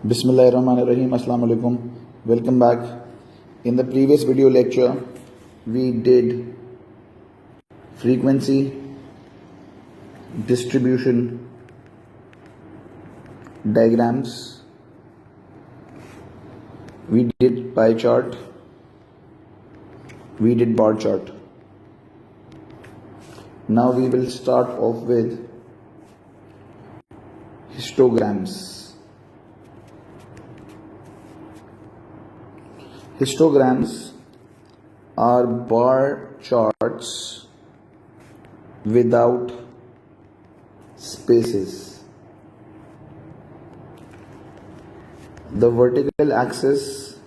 Bismillahirrahmanirrahim. Assalamu alaikum. Welcome back. In the previous video lecture, we did frequency, distribution, diagrams. We did pie chart. We did bar chart. Now we will start off with histograms. Histograms are bar charts without spaces. The vertical axis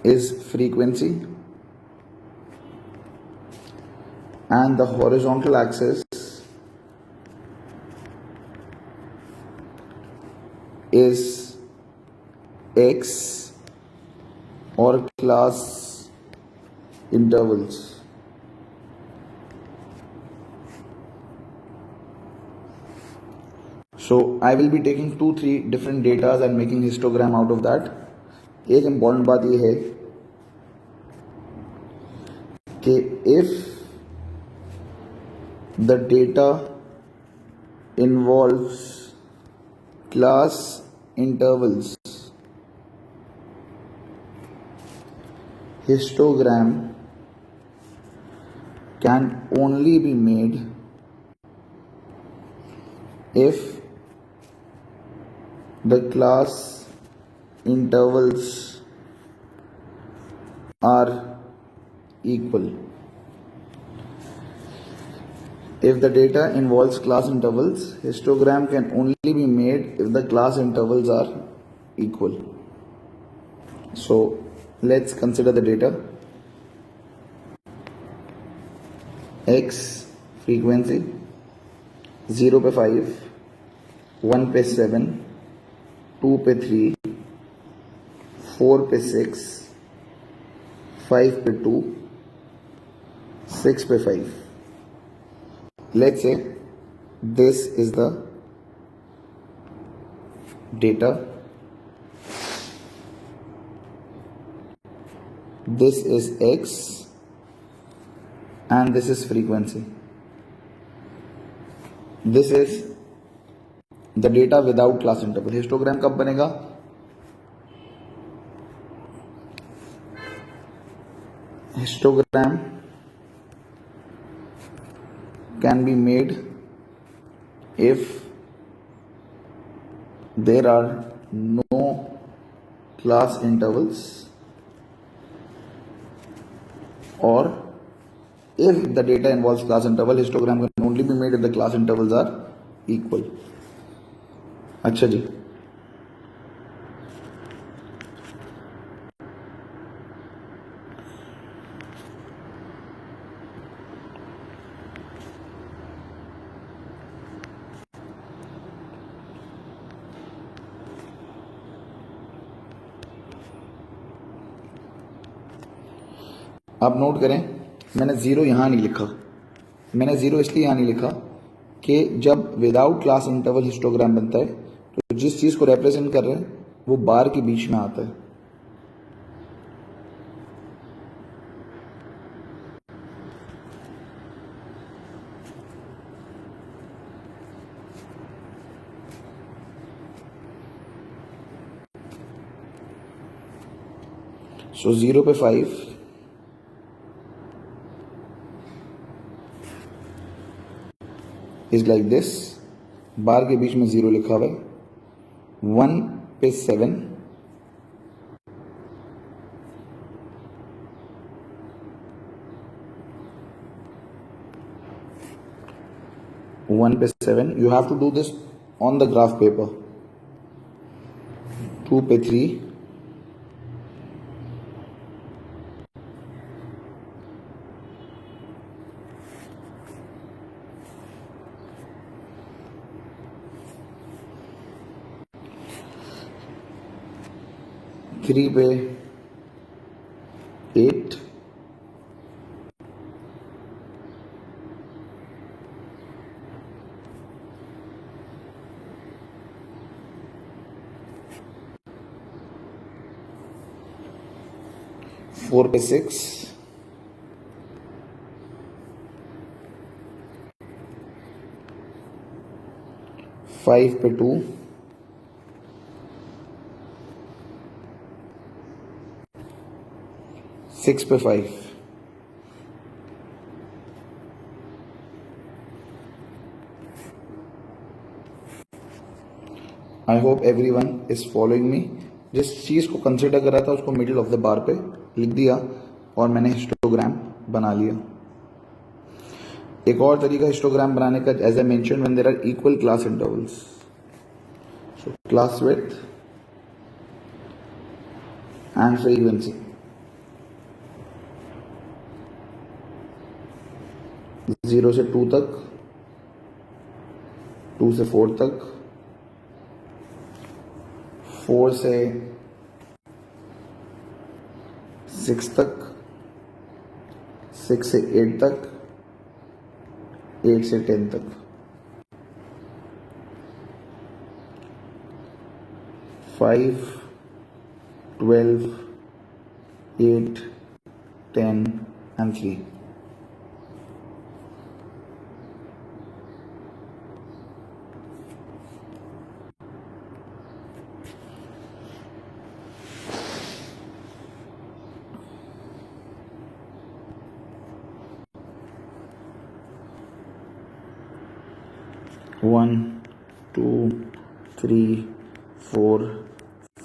is frequency and the horizontal axis is X or class intervals. So I will be taking 2-3 different datas and making histogram out of that. एक important बात ये है कि if the data involves class intervals, histogram can only be made if the class intervals are equal. If the data involves class intervals, histogram can only be made if the class intervals are equal. So let's consider the data. X frequency 0 पे 5, 1 पे 7, 2 पे 3, 4 पे 6, 5 पे 2, 6 पे 5. Let's say this is the data. This is X and this is frequency. This is the data without class interval. Histogram कब बनेगा? Histogram can be made if there are no class intervals or if the data involves class interval. Histogram can only be made if the class intervals are equal. अच्छा जी, आप note करें, मैंने zero यहाँ नहीं लिखा. मैंने ज़ीरो इसलिए यहाँ नहीं लिखा कि जब विदाउट क्लास इंटरवल हिस्टोग्राम बनता है तो जिस चीज़ को रिप्रेजेंट कर रहे हैं वो बार के बीच में आता है. सो 0 पे 5, इज लाइक दिस. बार के बीच में 0 लिखा हुआ है. 1 पे 7, 1 पे 7. You have to do this on the graph paper. 2 पे 3, 3 पे 8, 4 4 पे 6, 5 पे 2, 6 पे 5. I hope every one is following me. जिस चीज़ को कंसिडर कर रहा था उसको मिडिल ऑफ द बार पे लिख दिया और मैंने हिस्टोग्राम बना लिया. एक और तरीका हिस्टोग्राम बनाने का, as I mention, when there are equal class intervals. So class width and frequency. 0 से 2 तक, 2 से 4 तक, 4 से 6 तक, 6 से 8 तक, 8 से 10 तक. 5, 12, 8, 10 and 3. One, 2, 3, 4,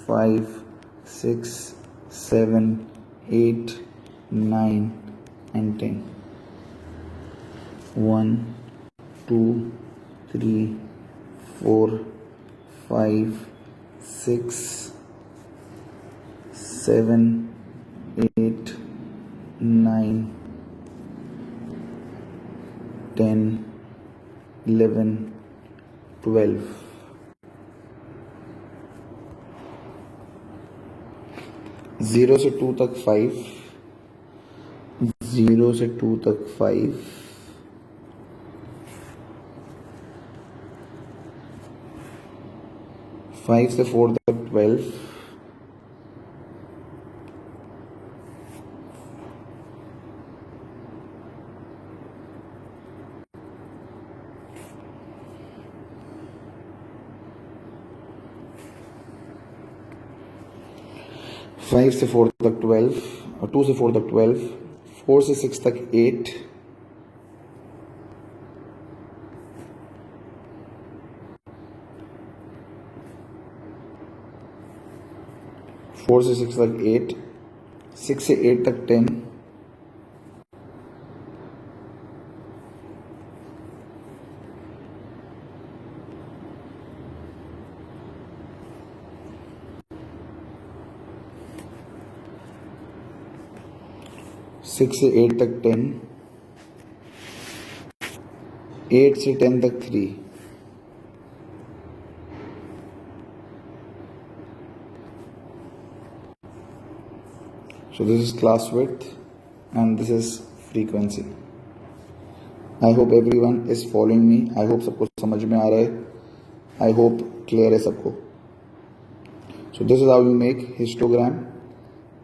5, 6, 7, 8, 9 and 10. 1, 2, 3, 4, 5, 6, 7, 8, 9, 10, 11, 12. 0 से 2 तक 5, 0 से 2 तक 5, 5 से 4 तक 12, 5 से 4 तक 12, और 2 से 4 तक 12, 4 से 6 तक 8, 4 से 6 तक 8, 6 से 8 तक 10, 6 से 8 तक 10, 8 से 10 तक 3, so this is class width and this is frequency. I hope everyone is following me. I hope सबको समझ में आ रहा है. I hope clear है सबको. So this is how you make histogram.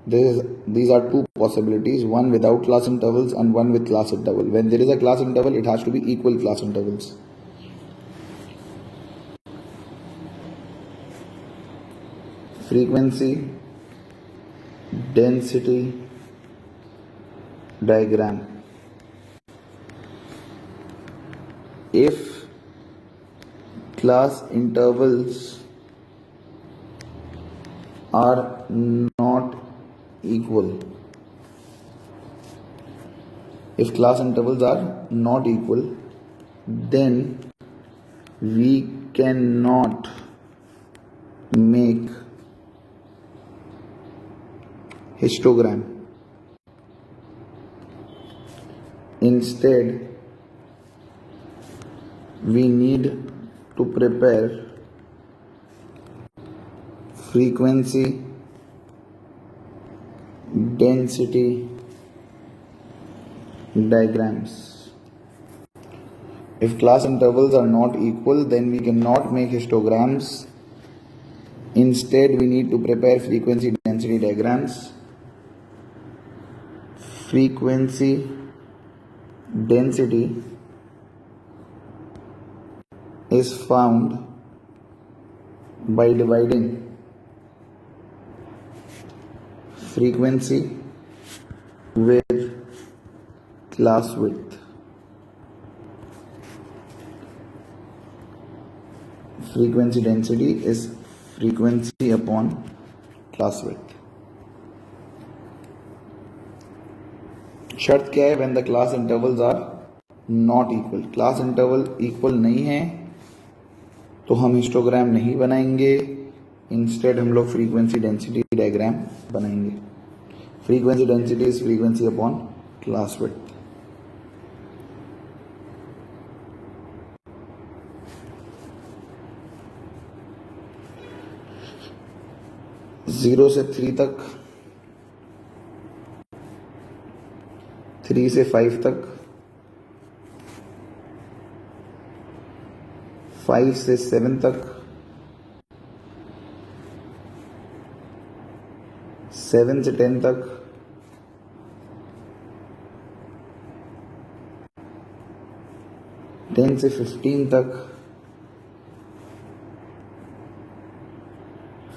These are two possibilities, one without class intervals and one with class interval. When there is a class interval, it has to be equal class intervals. Frequency, density diagram. If class intervals are not equal, if class intervals are not equal, then we cannot make histogram. Instead, we need to prepare frequency, density diagrams. If class intervals are not equal, then we cannot make histograms. Instead, we need to prepare frequency density diagrams. frequency density is found by dividing frequency with class width. Frequency density is frequency upon class width. शर्त क्या है? when the class intervals are not equal. Class interval equal नहीं है तो हम histogram नहीं बनाएंगे, instead हम लोग फ्रीक्वेंसी डेंसिटी डायग्राम बनाएंगे. Frequency density is frequency upon class width. Zero से 3 तक, 3 से 5 तक, 5 से 7 तक, 7 से 10 तक, 10 से 15 तक,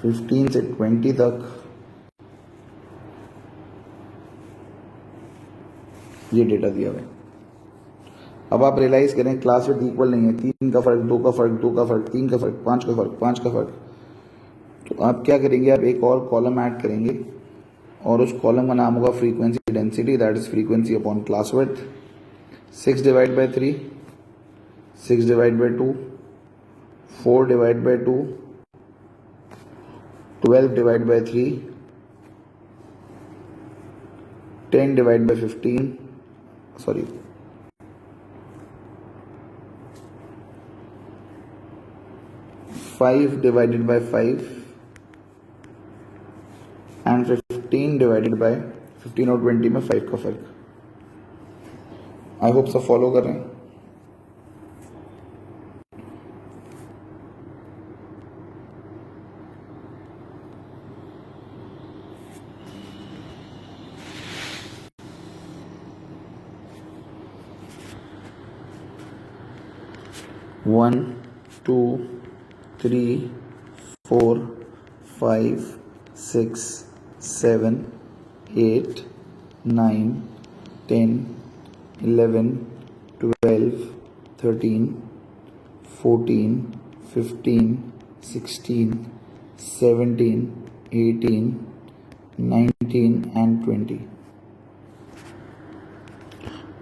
15 से 20 तक. ये डेटा दिया हुआ है. अब आप रियलाइज करें क्लास विड्थ इक्वल नहीं है. 3 का फर्क, 2 का फर्क, 2 का फर्क, 3 का फर्क, 5 का फर्क, 5 का फर्क. तो आप क्या करेंगे? आप एक और कॉलम ऐड करेंगे और उस कॉलम का नाम होगा frequency density, that is frequency upon class width. 6 divide by 3, 6 divide by 2, 4 divide by 2, 12 divide by 3, 10 divide by 15, sorry 5 divided by 5 and 15 divided by 15 और 20 में 5 का फर्क. आई होप सब फॉलो कर रहे हैं. One, 2, 3, 4, 5, 6, 7, 8, 9, 10, 11, 12, 13, 14, 15, 16, 17, 18, 19 and 20.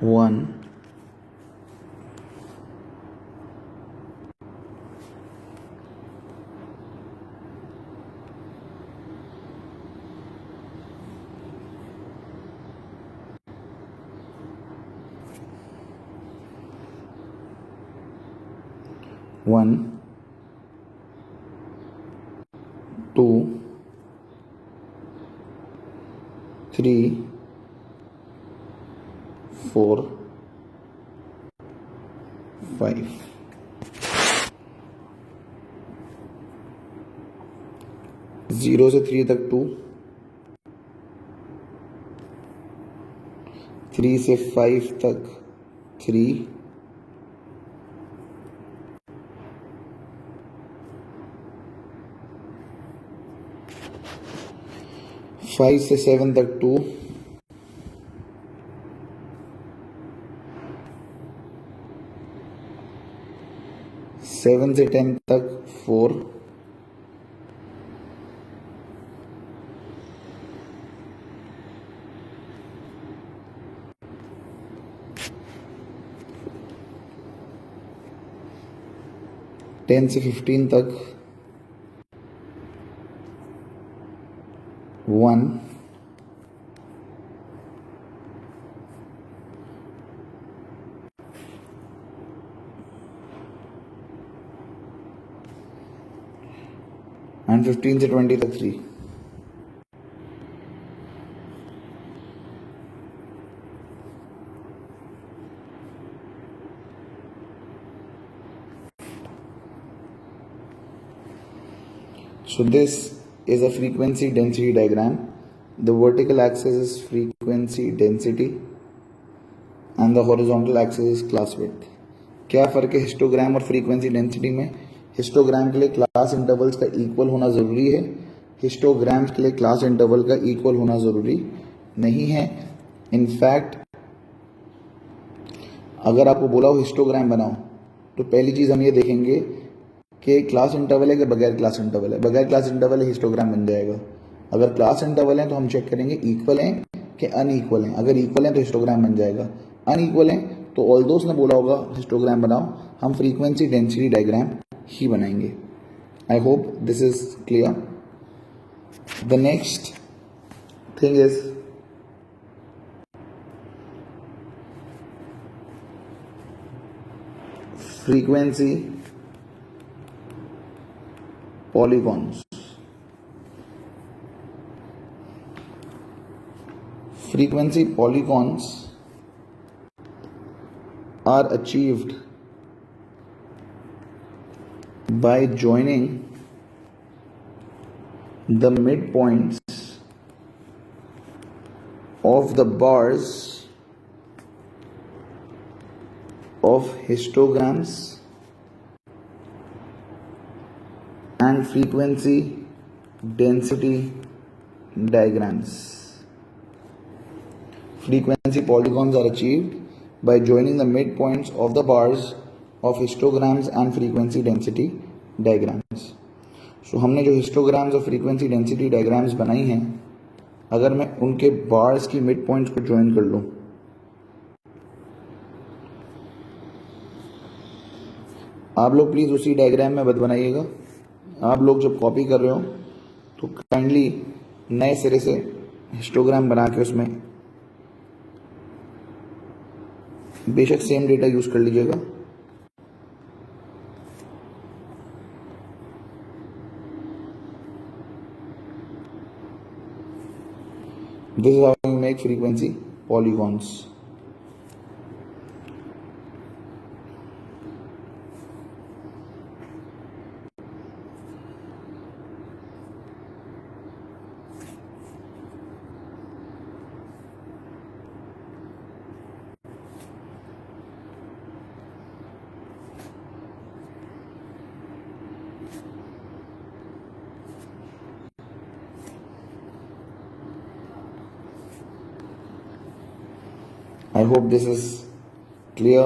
1, 1, 2, 3, 4, 5. जीरो से 3 तक 2, 3 से 5 तक 3, 5 से 7 तक 2, 7 से 10 तक 4, 10 से 15 तक 1, and 15 से 20 तक 3. So this is a frequency density diagram The vertical axis is frequency density and the horizontal axis is class width. क्या फ़र्क है हिस्टोग्राम और फ्रीक्वेंसी डेंसिटी में? हिस्टोग्राम के लिए क्लास इंटरवल्स का इक्वल होना ज़रूरी है, हिस्टोग्राम्स के लिए क्लास इंटरवल का इक्वल होना ज़रूरी नहीं है. इनफैक्ट अगर आपको बोला हो हिस्टोग्राम बनाओ तो पहली चीज़ हम ये देखेंगे कि क्लास इंटरवल है कि बगैर क्लास इंटरवल है. बगैर क्लास इंटरवल है हिस्टोग्राम बन जाएगा. अगर क्लास इंटरवल है तो हम चेक करेंगे इक्वल हैं कि अनइक्वल हैं. अगर इक्वल हैं तो हिस्टोग्राम बन जाएगा, अनइक्वल हैं तो ऑल्दो उसने बोला होगा हिस्टोग्राम बनाओ, हम फ्रीक्वेंसी डेंसिटी डायग्राम ही बनाएंगे. I hope this is clear. The next thing is frequency polygons. Frequency polygons are achieved by joining the midpoints of the bars of histograms and frequency density diagrams. Frequency polygons are achieved by joining the midpoints of the bars of histograms and frequency density diagrams. So हमने जो histograms और frequency density diagrams बनाई हैं, अगर मैं उनके bars की midpoints को join कर लूँ, आप लोग प्लीज़ उसी डायग्राम में मत बनाइएगा. आप लोग जब कॉपी कर रहे हो तो काइंडली नए सिरे से हिस्टोग्राम बना के उसमें बेशक सेम डेटा यूज़ कर लीजिएगा. This is how you make frequency polygons. I hope this is clear.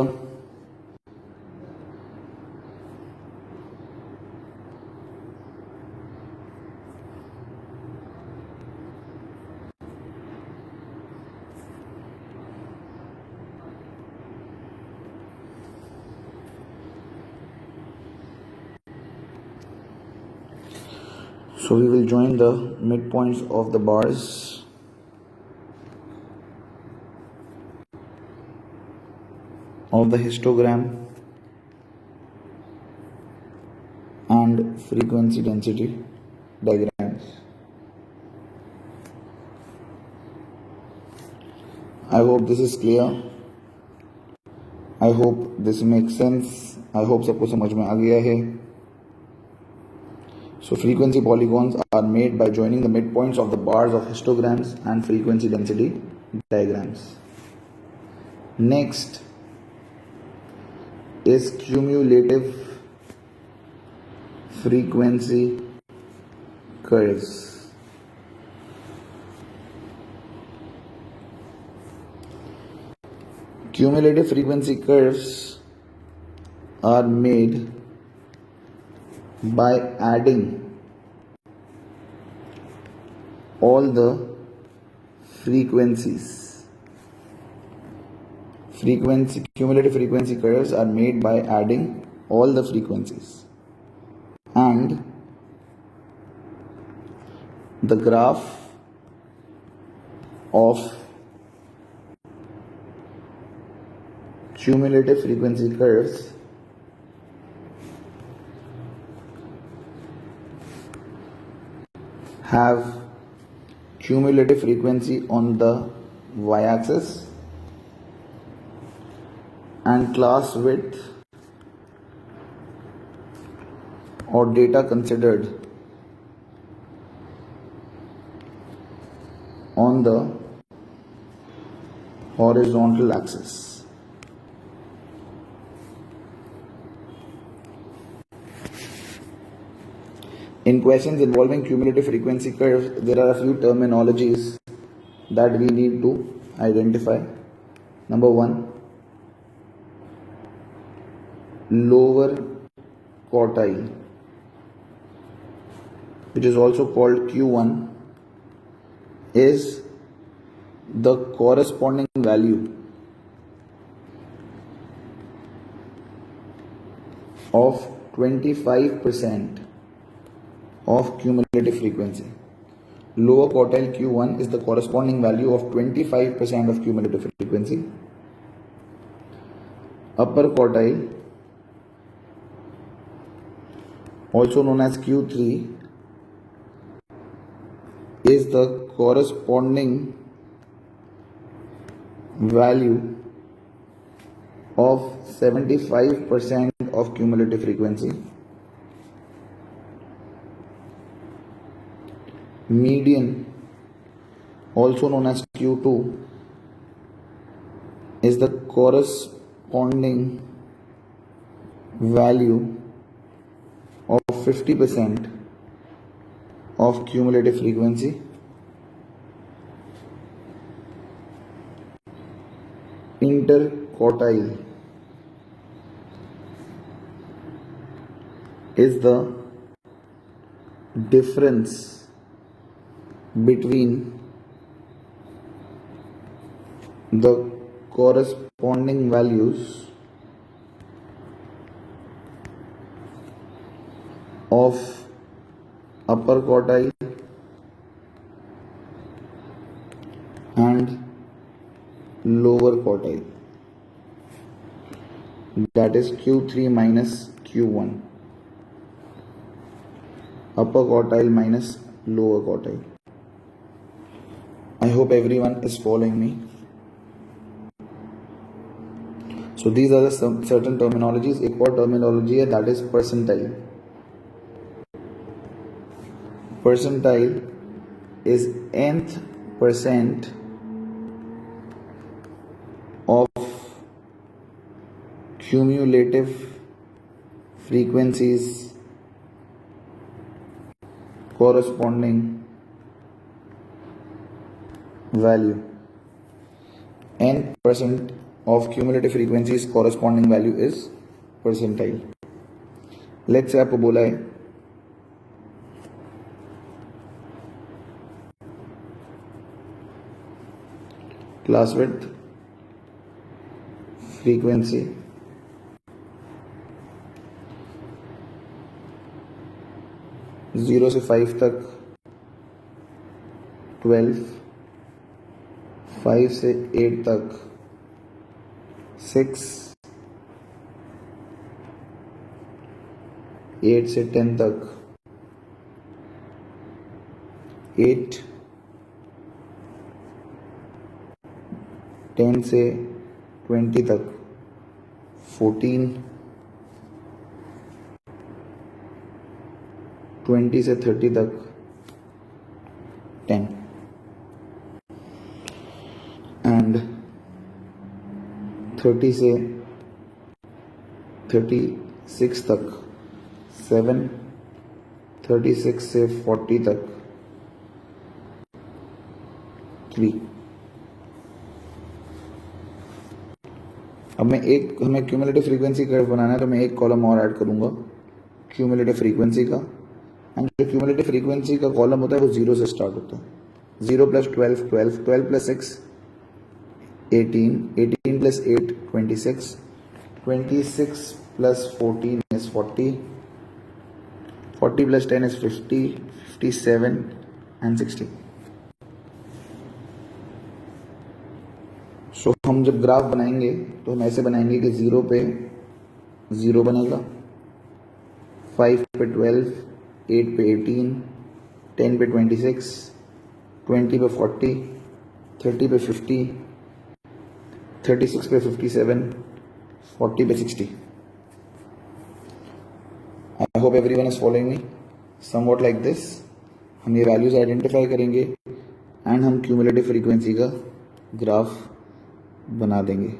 So we will join the midpoints of the bars of the histogram and frequency density diagrams. I hope this is clear. I hope this makes sense. I hope सबको समझ में आ गया है. So frequency polygons are made by joining the midpoints of the bars of histograms and frequency density diagrams. Next is cumulative frequency curves. Cumulative frequency curves are made by adding all the frequencies. Cumulative frequency curves are made by adding all the frequencies, and the graph of cumulative frequency curves have cumulative frequency on the y-axis and class width or data considered on the horizontal axis. In questions involving cumulative frequency curves, there are a few terminologies that we need to identify. Number one, lower quartile, which is also called Q1, is the corresponding value of 25% of cumulative frequency. Lower quartile Q1 is the corresponding value of 25% of cumulative frequency. Upper quartile, also known as Q3, is the corresponding value of 75% of cumulative frequency. Median, also known as Q2, is the corresponding value of 50% of cumulative frequency. Interquartile is the difference between the corresponding values of upper quartile and lower quartile, that is Q3 minus Q1, upper quartile minus lower quartile. I hope everyone is following me. So these are the certain terminologies. एक और terminology है, that is percentile. Percentile is nth percent of cumulative frequencies corresponding value. N% of cumulative frequencies corresponding value is percentile. Let's say आपको बोला है class width, frequency, zero से 5 तक 12, 5 से 8 तक 6, 8 से 10 तक 8, 10 से 20 तक 14, 20 से 30 तक 10 and 30 से 36 तक 7, 36 से 40 तक 3। अब हमें क्यूमुलेटिव फ्रीक्वेंसी कर्व बनाना है, तो मैं एक कॉलम और ऐड करूंगा क्यूमुलेटिव फ्रीक्वेंसी का। एंड जो क्यूमुलेटिव फ्रीक्वेंसी का कॉलम होता है वो 0 से स्टार्ट होता है। 0 + 12 12, 12 + 6 18, 18 + 8 26, 26 + 14 is 40, 40 + 10 is 50, 57 and 60। सो हम जब ग्राफ बनाएंगे तो हम ऐसे बनाएंगे कि 0 पे 0 बनेगा, 5 पे 12, 8 पे 18, 10 पे 26, 20 पे 40, 30 पे 50, 36 पे 57, 40 पे 60। I hope everyone is following me somewhat like this. हम ये वैल्यूज आइडेंटिफाई करेंगे एंड हम क्यूमुलेटिव फ्रीक्वेंसी का ग्राफ बना देंगे.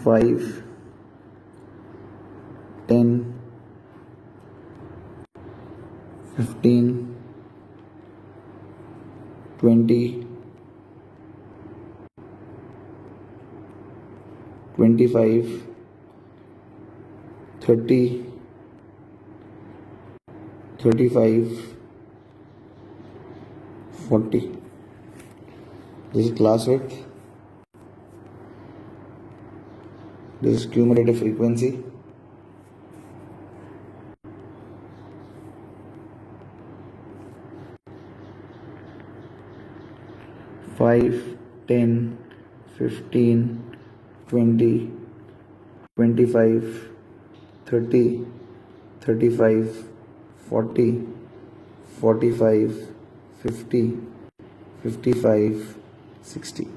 Five 10 15 20 25 30 35 40. This is class width. This is cumulative frequency. Five, 10, 15, 20, 25, 30, 35, 40, 45, 50, 55, 60.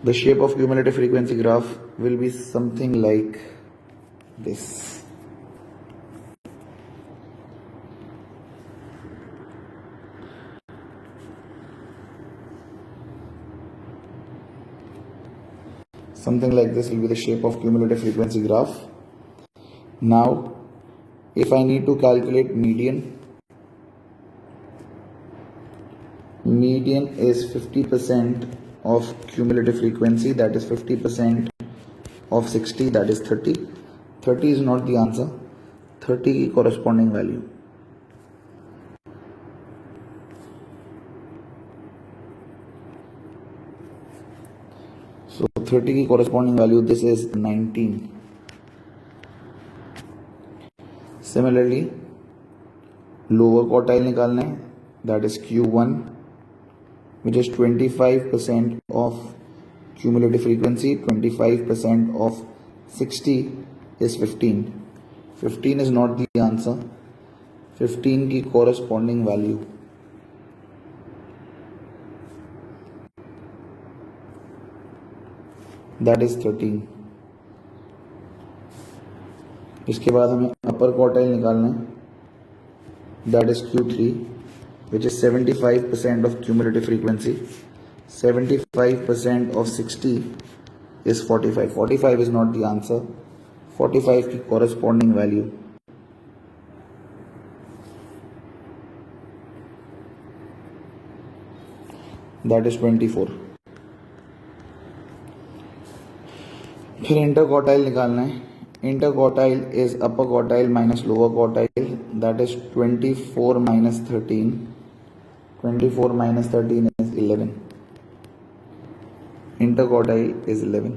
The shape of cumulative frequency graph will be something like this. Something like this will be the shape of cumulative frequency graph. Now, if I need to calculate median is 50% of cumulative frequency, that is 50% of 60, that is 30. 30 is not the answer. 30 की corresponding value. So 30 की corresponding value, this is 19. Similarly, lower quartile निकालना है, that is Q1, which is 25% of cumulative frequency. 25% of 60 is 15. 15 is not the answer. 15 की corresponding value, that is 13. इसके बाद हमें अपर quartile निकालना है, that is Q3, which is 75% of cumulative frequency. 75% of 60 is 45. 45 is not the answer. 45 की corresponding value, that is 24. फिर inter quartile निकालना है. Inter quartile is upper quartile minus lower quartile, that is 24 minus 13. 24 minus 13 is 11. Inter quartile is 11.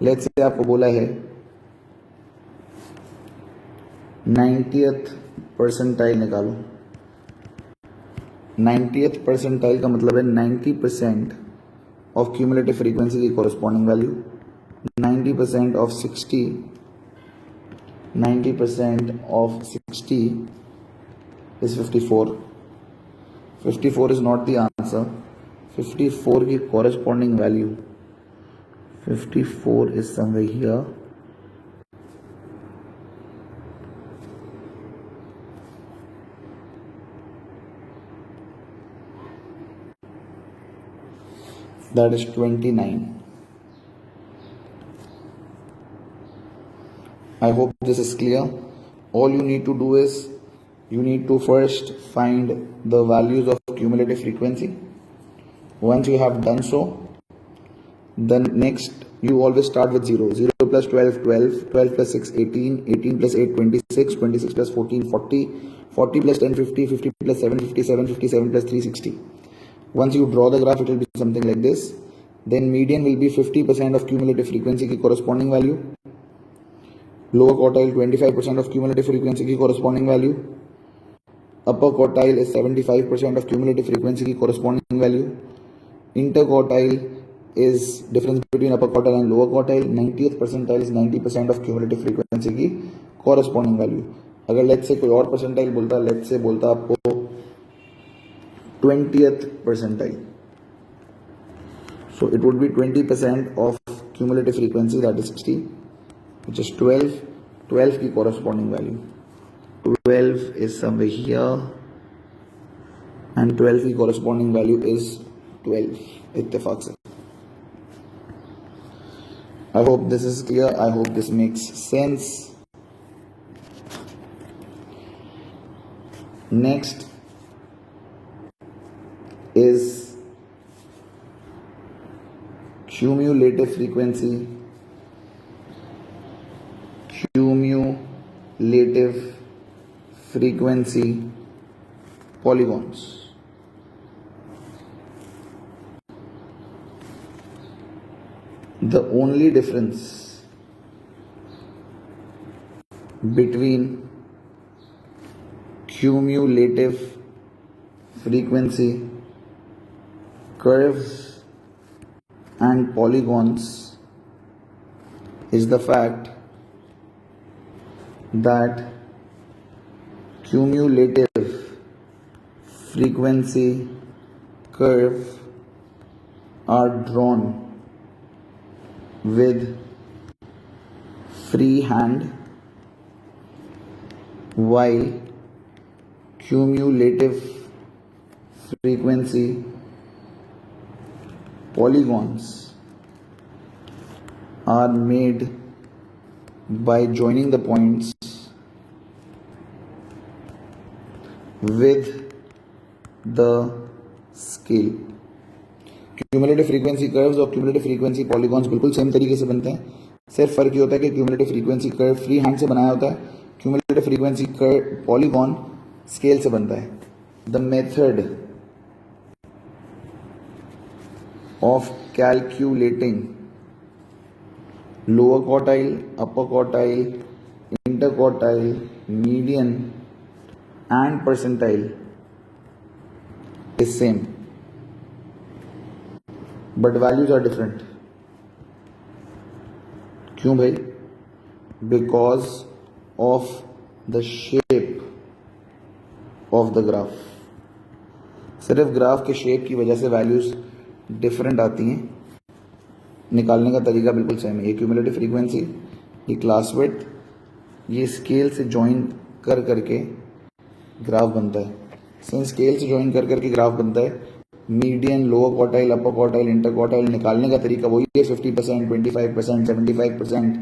Let's say आपको बोला है 90th percentile निकालो. 90th percentile का मतलब है 90% ऑफ क्यूमुलेटिव फ्रीक्वेंसी की corresponding value. 90% of 60, 90% of 60 is 54. 54 is not the answer. 54 की corresponding value, 54 is somewhere here. That is 29. I hope this is clear. All you need to do is you need to first find the values of cumulative frequency. Once you have done so, then next you always start with 0. 0 plus 12, 12, 12 plus 6, 18, 18 plus 8, 26, 26 plus 14, 40, 40 plus 10, 50, 50 plus 7, 57, 57 plus 3, 60. Once you draw the graph, it will be something like this. Then median will be 50% of cumulative frequency की corresponding value. Lower quartile 25% of cumulative frequency की corresponding value. Upper quartile is 75% of cumulative frequency की corresponding value. Interquartile is difference between upper quartile and lower quartile. 90th percentile is 90% of cumulative frequency की corresponding value. अगर let's say कोई और percentile बोलता, let's say बोलता आपको 20th percentile, so it would be 20% of cumulative frequency, that is 60, which is 12 की corresponding value, 12 is somewhere here and 12 की corresponding value is 12 इत्तेफाक से। I hope this is clear, I hope this makes sense. Next is cumulative frequency, polygons. The only difference between cumulative frequency curves and polygons is the fact that cumulative frequency curves are drawn with free hand, while cumulative frequency polygons are made by joining the points with the scale. Cumulative frequency curves और cumulative frequency polygons बिल्कुल same तरीके से बनते हैं, सिर्फ फर्क ये होता है कि cumulative frequency curve free hand से बनाया होता है, cumulative frequency curve polygon scale से बनता है। The method of calculating lower quartile, upper quartile, interquartile, median and percentile is same, but values are different. क्यों भाई? Because of the shape of the graph. सिर्फ ग्राफ के shape की वजह से वैल्यूज डिफरेंट आती हैं, निकालने का तरीका बिल्कुल सेम है। ये क्यूमुलेटिव फ्रीक्वेंसी, ये क्लास विड्थ, ये स्केल से ज्वाइन कर करके ग्राफ बनता है। सिंस स्केल से ज्वाइन कर करके ग्राफ बनता है, मीडियन, लोअर क्वार्टाइल, अपर क्वार्टाइल, इंटर क्वार्टाइल निकालने का तरीका वही है। 50%, 25%, 75%,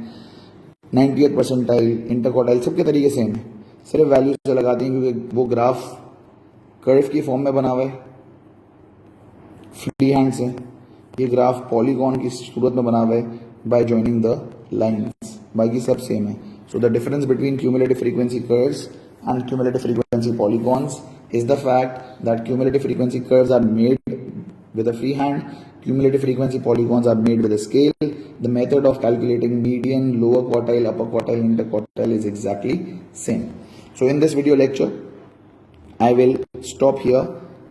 90th परसेंटाइल, इंटर क्वार्टाइल, सबके तरीके सेम है, सिर्फ वैल्यूज अलग आती हैं क्योंकि वो ग्राफ कर्व की फॉर्म में बना हुआ है फ्री हैंड से, ये ग्राफ पॉलीगॉन की सूरत में बना हुआ है बाय जॉइनिंग द लाइंस, बाकी सब सेम है। So the difference between cumulative frequency curves and cumulative frequency polygons is the fact that cumulative frequency curves are made with a free hand, cumulative frequency polygons are made with a scale. The method of calculating median, lower quartile, upper quartile, interquartile is exactly same. So in this video lecture I will stop here,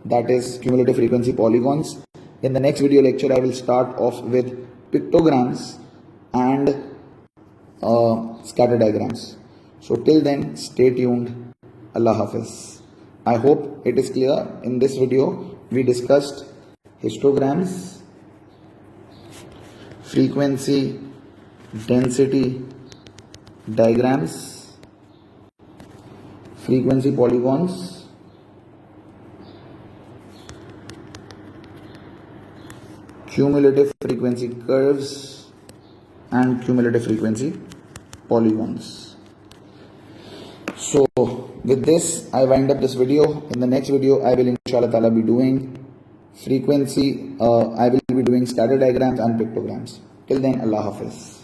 that is cumulative frequency polygons. In the next video lecture I will start off with pictograms and scatter diagrams. So till then, stay tuned. Allah Hafiz. I hope it is clear. In this video, we discussed histograms, frequency, density diagrams, frequency polygons, cumulative frequency curves, and cumulative frequency polygons. So with this I wind up this video. In the next video I will inshallah ta'ala be doing frequency, I will be doing scatter diagrams and pictograms. Till then, Allah Hafiz.